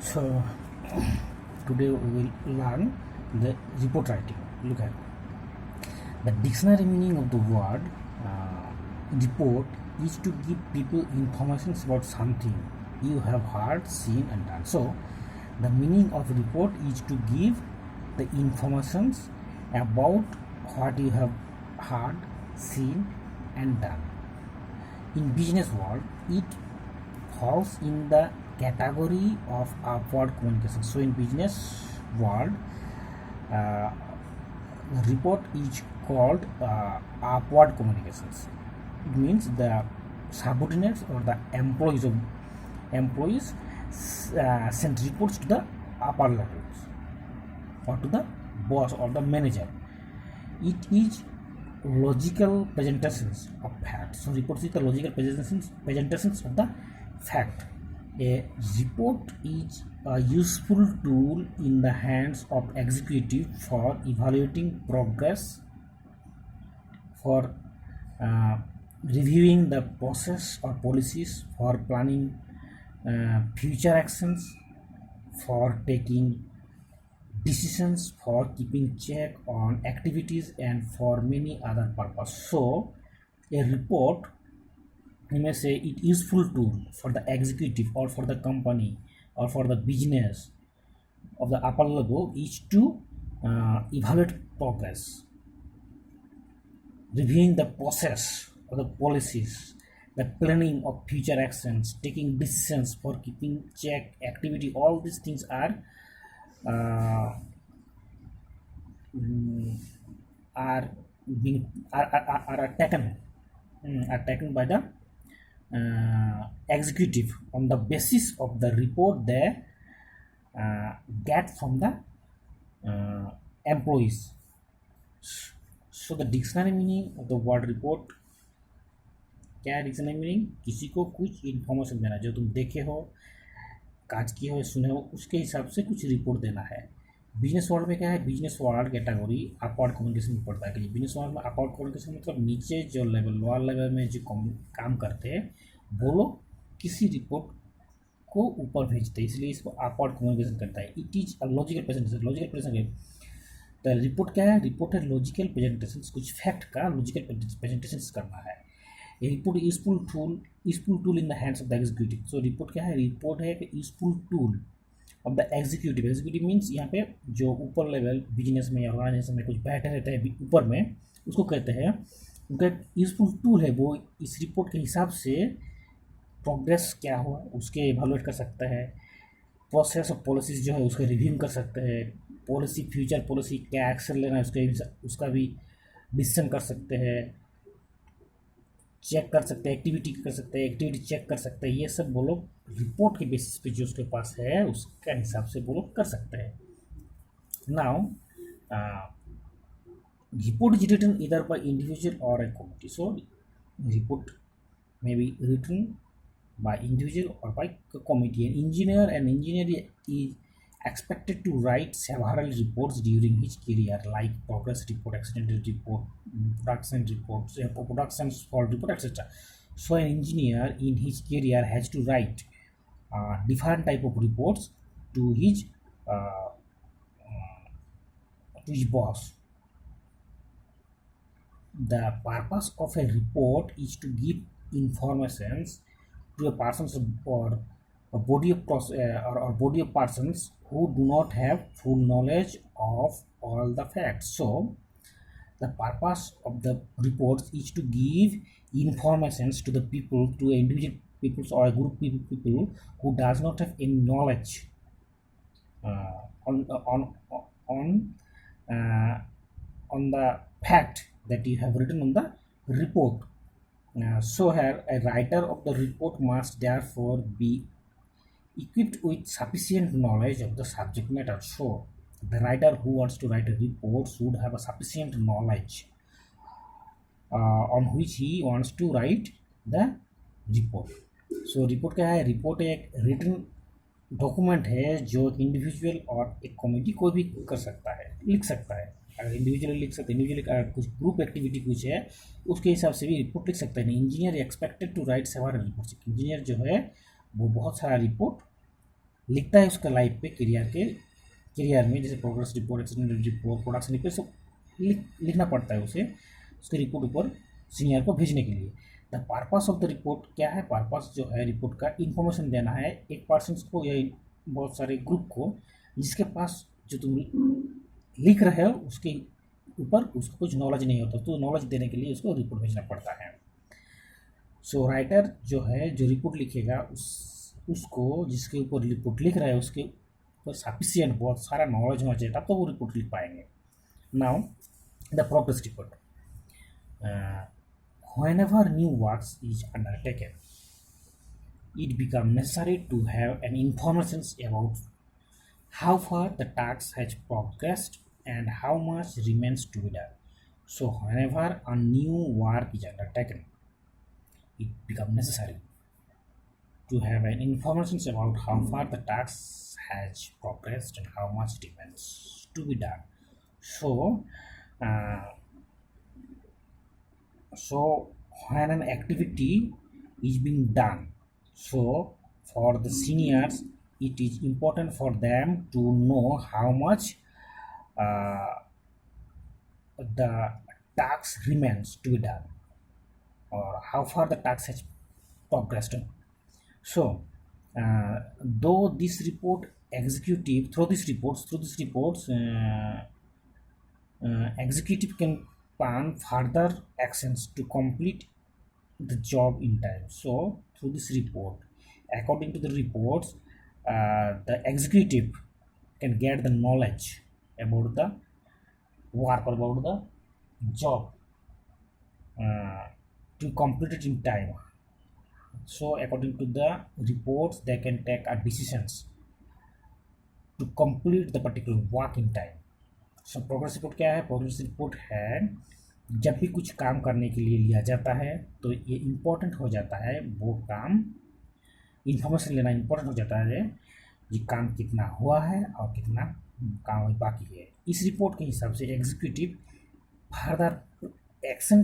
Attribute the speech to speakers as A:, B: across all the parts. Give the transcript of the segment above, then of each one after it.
A: So today we will learn the report writing. Look at the dictionary meaning of the word report is to give people information about something you have heard, seen, and done. So the meaning of report is to give the informations about what you have heard, seen, and done. In business world, it falls in the category of upward communication. So in business world, uh, report is called upward communications. It means the subordinates or the employees send reports to the upper levels or to the boss or the manager. It is logical presentations of facts. So reports is the logical presentations of the fact. A report is a useful tool in the hands of executive for evaluating progress, for reviewing the process or policies, for planning future actions, for taking decisions, for keeping check on activities, and for many other purposes. So a report, you may say, it useful tool for the executive or for the company or for the business of the upper level is to evaluate progress, reviewing the process or the policies, the planning of future actions, taking decisions, for keeping check activity. All these things are uh, are being are taken by the executive on the basis of the report they get from the employees. So the dictionary meaning of the word report क्या है? Dictionary meaning किसी को कुछ information देना, जो तुम देखे हो, काज किए हो, सुने हो, उसके हिसाब से कुछ रिपोर्ट देना है. बिजनेस वर्ल्ड में क्या है? Business world category upward communication में पड़ता है. कि बिजनेस वर्ल्ड में अपवर्ड कम्युनिकेशन मतलब नीचे जो लेवल, लोअर लेवल में जो काम करते हैं वो लोग किसी रिपोर्ट को ऊपर भेजते हैं, इसलिए इसको अपवर्ड कम्युनिकेशन करता है. It is a logical presentation. Logical presentation तो रिपोर्ट क्या है? रिपोर्ट है लॉजिकल प्रेजेंटेशन, कुछ फैक्ट का लॉजिकल प्रेजेंटेशन करना है. A report is useful tool in the hands of the executive. So report क्या है? रिपोर्ट है कि useful tool of the executive. Executive means यहाँ पे जो ऊपर लेवल बिजनेस में या ऑर्गेनाइजेशन में कुछ बैठे रहते हैं ऊपर में, उसको कहते हैं उनका यूजफुल टूल है. वो इस रिपोर्ट के हिसाब से प्रोग्रेस क्या हुआ उसके इवेलुएट कर सकता है, प्रोसेस और पॉलिसीज जो है उसका रिव्यू कर सकते हैं, पॉलिसी फ्यूचर पॉलिसी क्या एक्शन लेना है उसका भी डिसीजन कर सकते हैं, चेक कर सकते हैं, एक्टिविटी कर सकते हैं, एक्टिविटी चेक कर सकते हैं. ये सब वो लोग रिपोर्ट के बेसिस पे जो उसके पास है उसके हिसाब से वो लोग कर सकते हैं. Now report is written either by individual or a committee. So report may be written by individual or by committee. An engineer is expected to write several reports during his career, like progress report, accidental report, production reports, production fault report, etc. So an engineer in his career has to write different type of reports to his boss. The purpose of a report is to give informations to a person or a body of or body of persons who do not have full knowledge of all the facts. So the purpose of the reports is to give informations to the people, to individual people or a group of people who does not have any knowledge on the fact that you have written on the report. So here a writer of the report must therefore be equipped with sufficient knowledge of the subject matter. So the writer who wants to write a report should have a sufficient knowledge on which he wants to write the report. So report क्या है? Report एक written document है जो individual और एक committee कोई भी कर सकता है, लिख सकता है. अगर इंडिविजुअली लिख सकते हैं, इंडिविजुअली कुछ ग्रुप एक्टिविटी कुछ है उसके हिसाब से भी रिपोर्ट लिख सकते हैं. Engineer expected to write several reports. Engineer जो है वो बहुत सारा रिपोर्ट लिखता है उसका लाइफ पे करियर में, जैसे progress report, accident report, production report, सब लिखना पड़ता है उसे, उसकी रिपोर्ट ऊपर सीनियर को भेजने के लिए। The purpose of the report क्या है? पर्पस जो है रिपोर्ट का, इन्फॉर्मेशन देना है एक पर्सन को या बहुत सारे ग्रुप को जिसके पास जो तुम लिख रहे हो उसके ऊपर उसको कुछ नॉलेज नहीं होता, तो नॉलेज देने के लिए उसको रिपोर्ट भेजना पड़ता है। सो राइटर जो है, जो रिपोर्ट लिखेगा, उसको जिसके ऊपर रिपोर्ट लिख रहा है उसके ऊपर सफिशियंट बहुत सारा नॉलेज होना चाहिए, तब तो वो रिपोर्ट लिख पाएंगे। Now the progress report, whenever new works is undertaken, it becomes necessary to have an information about how far the task has progressed and how much remains to be done. So whenever a new work is undertaken, it becomes necessary to have an information about how far the task has progressed and how much remains to be done. So, uh, so when an activity is being done, so for the seniors, it is important for them to know how much uh, the task remains to be done or how far the task has progressed. So, though this report executive through these reports, executive can plan further actions to complete the job in time. So, through this report, according to the reports, the executive can get the knowledge about the work or about the job to complete it in time. So according to the reports, they can take a decisions to complete the particular work in time. So progress report क्या है? Progress report है जब भी कुछ काम करने के लिए लिया जाता है तो ये इम्पोर्टेंट हो जाता है, वो काम इंफॉर्मेशन लेना इम्पोर्टेंट हो जाता है ये काम कितना हुआ है और कितना काम बाकी है। इस रिपोर्ट के हिसाब से executive further action,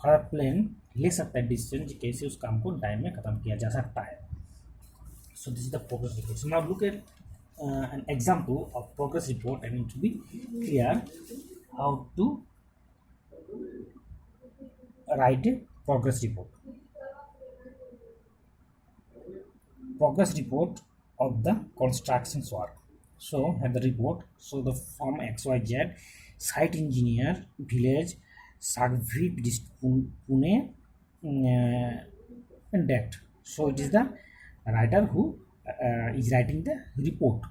A: further plan ले सकता है, डिसीजन कैसे उस काम को टाइम में खत्म किया जा सकता है। So this is the progress report. So now look at an example of progress report and it will be clear how to write a progress report. Progress report of the constructions work. So at the report, so the from XYZ site engineer village Sagvi Pune and that. So it is the writer who is writing the report,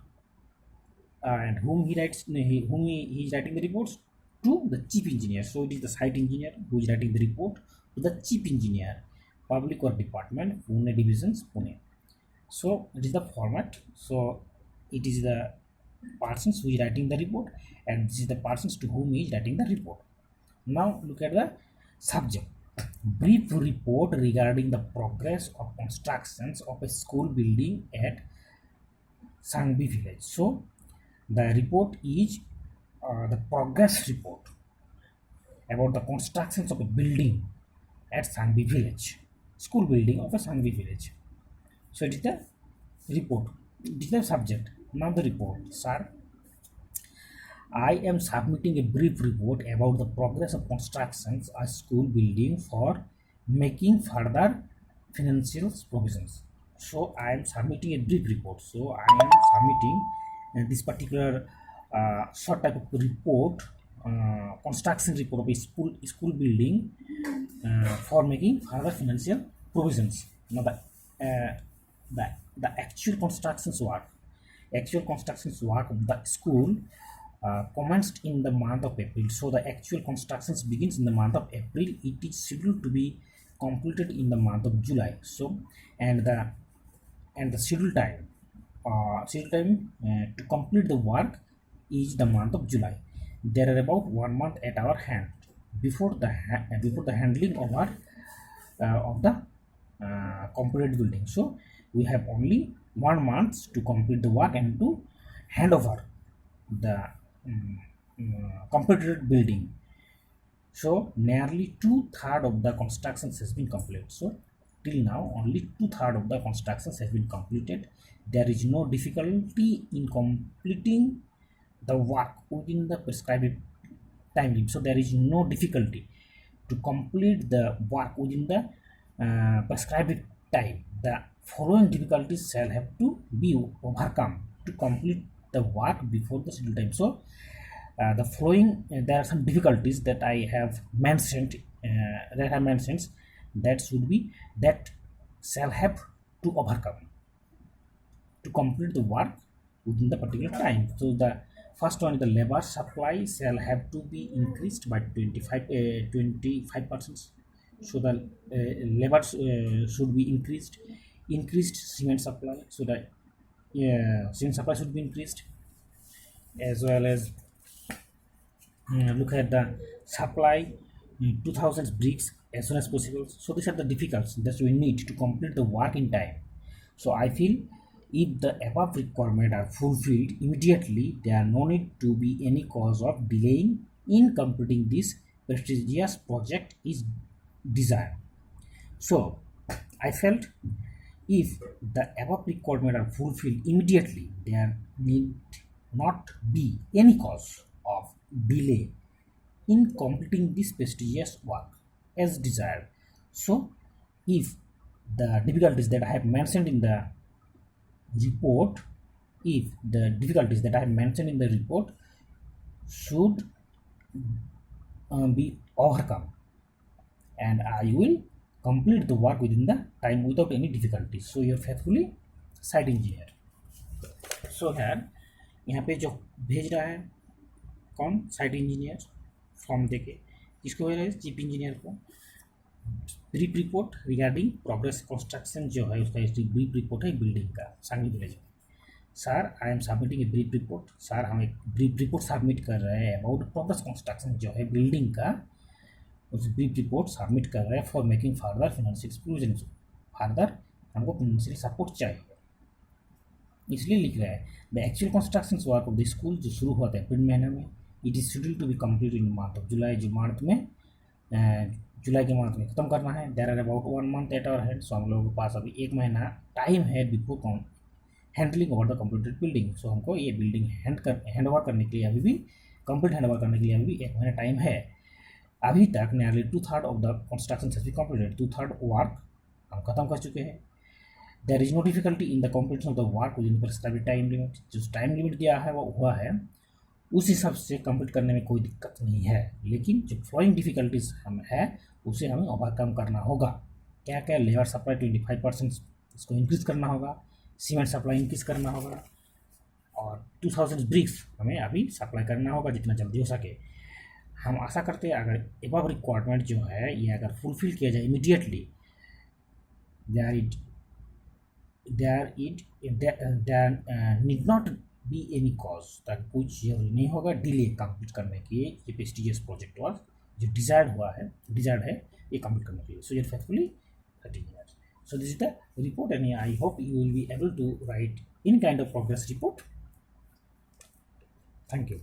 A: and whom he is writing the reports to the chief engineer. So it is the site engineer who is writing the report to the chief engineer, public work department, Pune divisions, Pune. So it is the format. So it is the persons who is writing the report and this is the persons to whom he is writing the report. Now look at the subject. Brief report regarding the progress of constructions of a school building at Sangbi village. So the report is the progress report about the constructions of a building at Sangbi village, school building of a Sangbi village. So it is the report, it is the subject. Now the report. Sir, I am submitting a brief report about the progress of constructions of school building for making further financial provisions. So I am submitting a brief report. So I am submitting this particular short type of report, construction report of a school building for making further financial provisions. Now the actual constructions work of the school commenced in the month of April. So the actual constructions begins in the month of April. It is scheduled to be completed in the month of July. So and the scheduled time to complete the work is the month of July. There are about 1 month at our hand before the handling of the completed building. So we have only 1 month to complete the work and to hand over the completed building. So nearly 2/3 of the constructions has been completed. So till now only 2/3 of the constructions have been completed. There is no difficulty in completing the work within the prescribed time limit. So there is no difficulty to complete the work within the prescribed time. The following difficulties shall have to be overcome to complete the work before the scheduled time. So the following there are some difficulties that I have mentioned, that should be, that shall have to overcome to complete the work within the particular time. So the first one is the labor supply shall have to be increased by 25%. So the labor should be increased cement supply, so that cement supply should be increased, as well as look at the supply 2000 bricks as soon as possible. So these are the difficulties that we need to complete the work in time. So I feel if the above requirements are fulfilled immediately, there are no need to be any cause of delaying in completing this prestigious project is desired. So I felt if the above requirements are fulfilled immediately, there need not be any cause of delay in completing this prestigious work as desired. So if the difficulties that I have mentioned in the report, should be overcome, and I will complete the work within the time without any difficulties. So your faithfully site engineer. So यहाँ पे जो भेज रहा है कौन, site engineer, form देके किसको भेज रहा है, चीफ इंजीनियर को। Brief report regarding progress construction जो है उसका ब्रीफ रिपोर्ट है बिल्डिंग का सांगली विलेज में। Sir I am submitting a brief report. Sir हम एक ब्रीफ रिपोर्ट सबमिट कर रहे हैं अबाउट प्रोग्रेस कंस्ट्रक्शन जो है बिल्डिंग का, उस ब्रीफ रिपोर्ट सबमिट कर रहे हैं for making further financial provision. Further हमको फाइनेंशियल सपोर्ट चाहिए, इसलिए लिख रहा है the actual construction work of the school जो शुरू हुआ था अप्रैल महीने में, it is schedule to be complete in month of July, जो जुलाई के मंथ में ख़त्म करना है। There are about 1 month at hour hand. So हम लोगों के पास अभी 1 महीना टाइम है before handling over the completed building. So हमको ये बिल्डिंग हैंड ओवर करने के लिए अभी भी कंप्लीट हैंड ओवर करने के लिए अभी भी 1 महीना टाइम है। अभी तक nearly 2/3 of the construction has been completed, 2/3 work हम खत्म कर चुके हैं। There is no difficulty in the completion of the work within prescribed time limit. जो टाइम लिमिट दिया है वो हुआ है, उस हिसाब से कंप्लीट करने में कोई दिक्कत नहीं है। लेकिन जो फ्लोइंग डिफिकल्टीज हम है उसे हमें ओवरकम करना होगा। क्या क्या, लेबर सप्लाई 25% इसको इंक्रीज करना होगा, सीमेंट सप्लाई इंक्रीज करना होगा, और 2000 ब्रिक्स हमें अभी सप्लाई करना होगा जितना जल्दी हो सके। हम आशा करते हैं अगर एबव रिक्वायरमेंट जो है ये अगर फुलफिल किया जाए immediately, there need not be any cause, तक कुछ जरूरी नहीं होगा डिले कंप्लीट करने के लिए। ये प्रेस्टिजियस प्रोजेक्ट वर्क जो डिजायर्ड है ये कंप्लीट करने के लिए। सो your faithfully 13 years. So this is the report, and I hope you will be able to write in kind of progress report. Thank you.